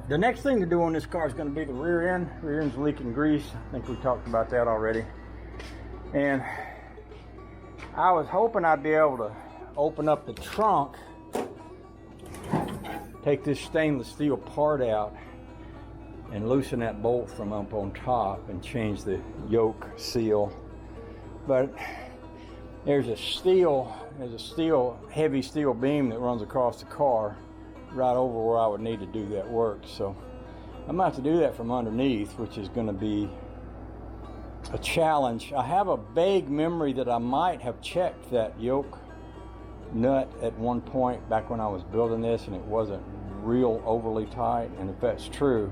The next thing to do on this car is going to be the rear end. Rear end's leaking grease. I think we talked about that already. And I was hoping I'd be able to open up the trunk, take this stainless steel part out, and loosen that bolt from up on top and change the yoke seal. But there's a heavy steel beam that runs across the car right over where I would need to do that work. So I'm about to do that from underneath, which is going to be a challenge. I have a vague memory that I might have checked that yoke nut at one point back when I was building this and it wasn't real overly tight, and if that's true,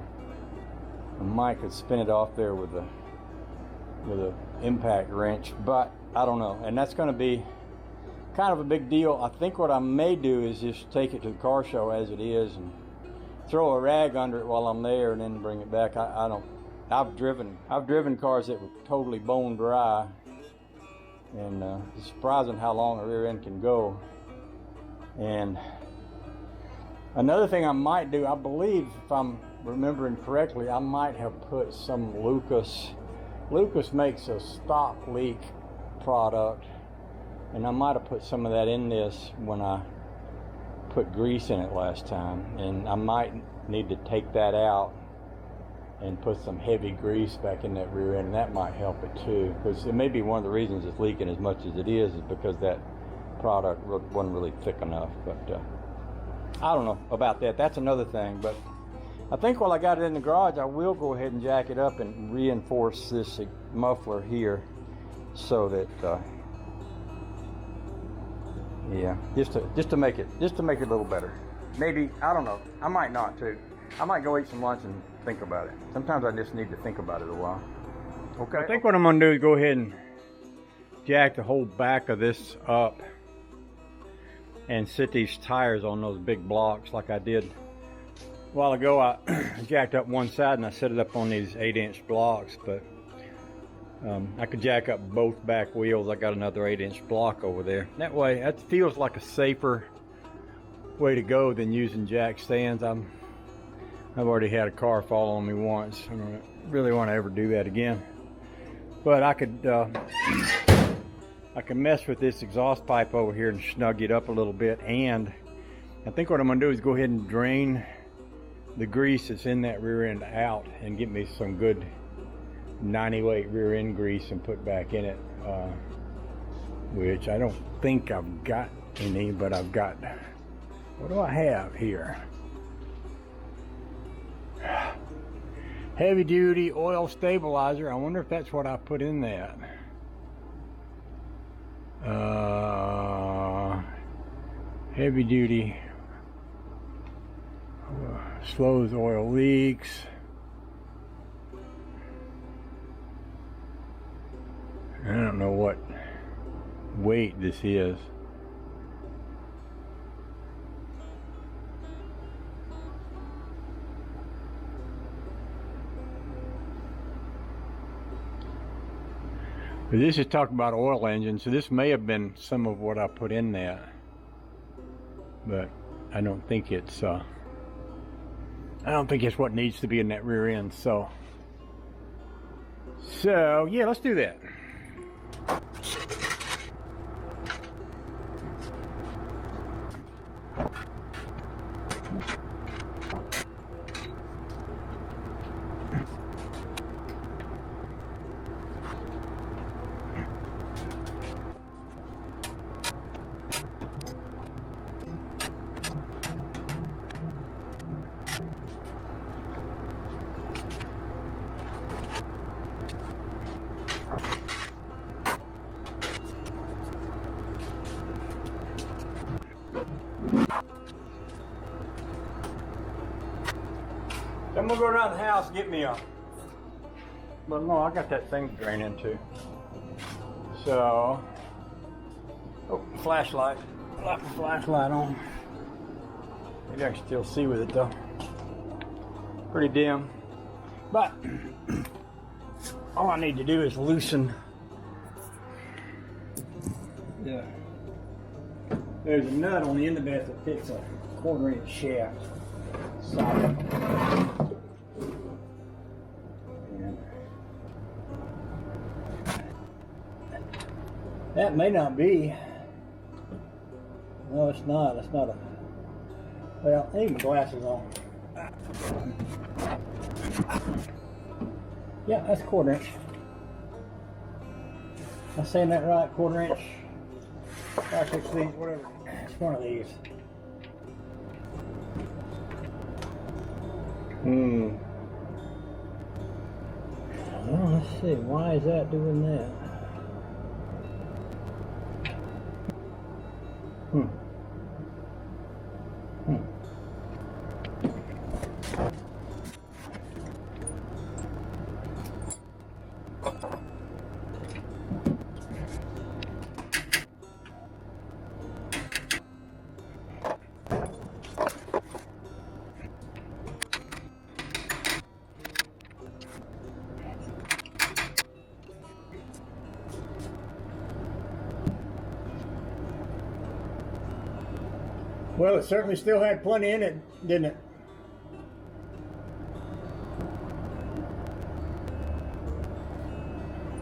I might could spin it off there with a impact wrench, but I don't know. And that's going to be kind of a big deal. I think what I may do is just take it to the car show as it is and throw a rag under it while I'm there and then bring it back. I've driven cars that were totally bone dry, and it's surprising how long a rear end can go. And another thing I might do, I believe, if I'm remembering correctly, I might have put some Lucas makes a stop leak product, and I might have put some of that in this when I put grease in it last time, and I might need to take that out and put some heavy grease back in that rear end, and that might help it too, because it may be one of the reasons it's leaking as much as it is because that product wasn't really thick enough. But I don't know about that. That's another thing. But I think while I got it in the garage, I will go ahead and jack it up and reinforce this muffler here so that yeah, just to make it a little better. Maybe, I don't know, I might not too. I might go eat some lunch and think about it. Sometimes I just need to think about it a while. Okay. I think what I'm gonna do is go ahead and jack the whole back of this up and sit these tires on those big blocks like I did a while ago. I jacked up one side and I set it up on these 8-inch blocks, but I could jack up both back wheels. I got another 8-inch block over there. That way, that feels like a safer way to go than using jack stands. I've already had a car fall on me once. I don't really want to ever do that again. But I could mess with this exhaust pipe over here and snug it up a little bit. And I think what I'm going to do is go ahead and drain the grease that's in that rear end out and get me some good 90 weight rear end grease and put back in it, which I don't think I've got any, but I've got, what do I have here? Heavy duty oil stabilizer. I wonder if that's what I put in that. Heavy duty slows oil leaks. I don't know what weight this is. But this is talking about oil engine, so this may have been some of what I put in that. But I don't think it's what needs to be in that rear end. So yeah, let's do that. I'm gonna go around the house and get me a, but no, I got that thing to drain into. So, oh, flashlight. Left the flashlight on. Maybe I can still see with it though. Pretty dim. But all I need to do is loosen. Yeah. There's a nut on the end of that that fits a 1/4 inch shaft. Solid. That may not be. No, it's not. It's not a. Well, I need my glasses on. Yeah, that's 1/4 inch. Am I saying that right? 1/4 inch? 5/16, whatever. It's one of these. Well, let's see. Why is that doing that? Well, it certainly still had plenty in it, didn't it?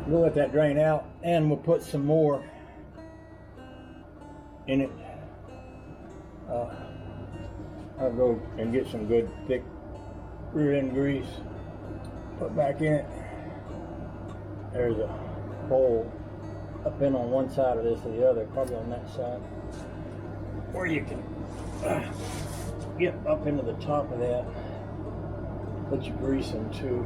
We'll let that drain out, and we'll put some more in it. I'll go and get some good thick rear end grease, put back in it. There's a hole up in on one side of this or the other, probably on that side, where you can get up into the top of that, put your grease in too.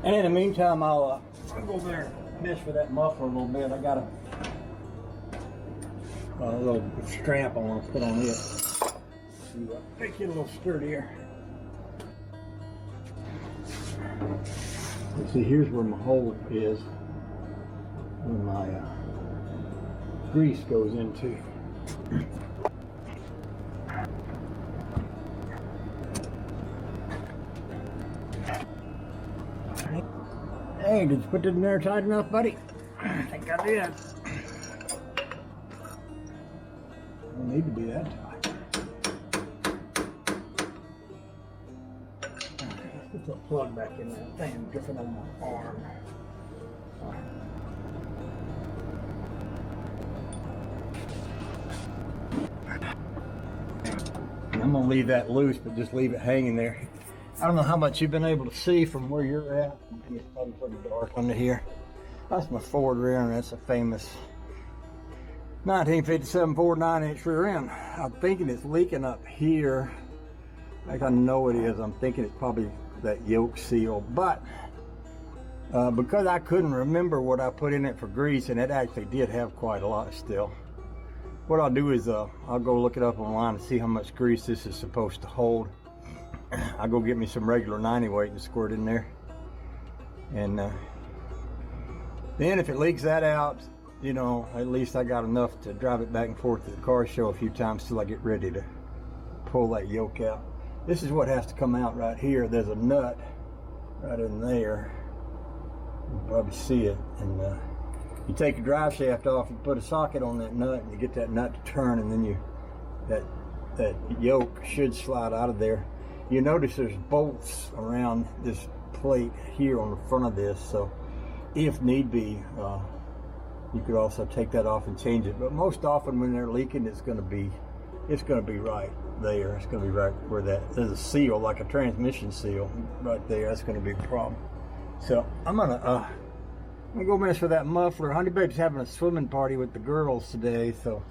And in the meantime, I'll go over there and mess with that muffler a little bit. I got a little strap I want to put on it to make it a little sturdier. Let's see, here's where my hole is, where my grease goes into. Hey, did you put it in there tight enough, buddy? I think I did. Don't need to be that tight. Let's put that plug back in that thing. I'm dripping on my arm. I'm gonna leave that loose, but just leave it hanging there. I don't know how much you've been able to see from where you're at. It's probably pretty dark under here. That's my Ford rear end. That's a famous 1957 Ford 9-inch rear end. I'm thinking it's leaking up here. Like I know it is. I'm thinking it's probably that yoke seal. But because I couldn't remember what I put in it for grease, and it actually did have quite a lot still. What I'll do is I'll go look it up online and see how much grease this is supposed to hold. I'll go get me some regular 90 weight and squirt in there. And then if it leaks that out, you know, at least I got enough to drive it back and forth to the car show a few times till I get ready to pull that yoke out. This is what has to come out right here. There's a nut right in there. You can probably see it. And you take your drive shaft off and put a socket on that nut, and you get that nut to turn, and then that yoke should slide out of there. You notice there's bolts around this plate here on the front of this, so if need be, you could also take that off and change it. But most often when they're leaking, it's going to be right there. It's going to be right where there's a seal, like a transmission seal, right there. That's going to be the problem. So I'm gonna go mess with that muffler. Honey Babe's having a swimming party with the girls today, so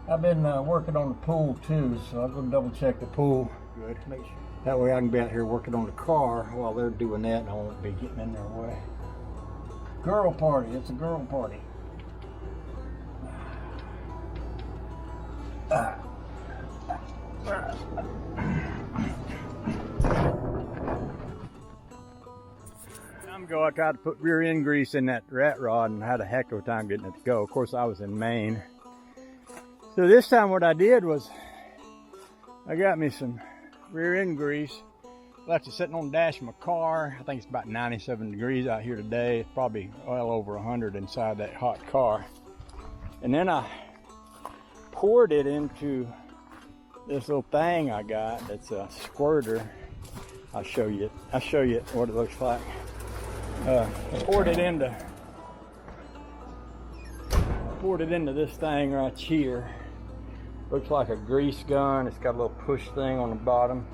I've been working on the pool too. So I'm gonna double check the pool. Good. Make sure. That way I can be out here working on the car while they're doing that, and I won't be getting in their way. Girl party. It's a girl party. I tried to put rear end grease in that rat rod and had a heck of a time getting it to go. Of course, I was in Maine. So this time what I did was I got me some rear end grease, left it sitting on the dash of my car. I think it's about 97 degrees out here today. It's probably well over 100 inside that hot car. And then I poured it into this little thing I got. It's a squirter. I'll show you I'll show you what it looks like. Poured it into this thing right here. Looks like a grease gun. It's got a little push thing on the bottom.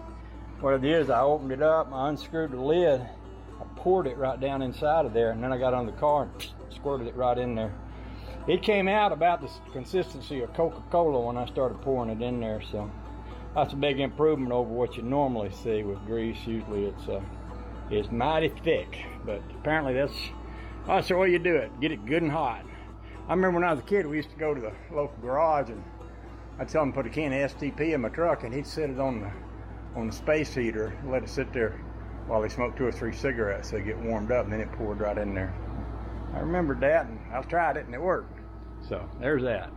What it is, I opened it up, I unscrewed the lid, I poured it right down inside of there, and then I got on the car and squirted it right in there. It came out about the consistency of Coca-Cola when I started pouring it in there, so that's a big improvement over what you normally see with grease. Usually it's mighty thick, but apparently that's the way you do it. Get it good and hot. I remember when I was a kid, we used to go to the local garage and I'd tell him to put a can of STP in my truck, and he'd set it on the space heater, let it sit there while he smoked 2 or 3 cigarettes so it get warmed up, and then it poured right in there. I remembered that, and I tried it and it worked. So there's that.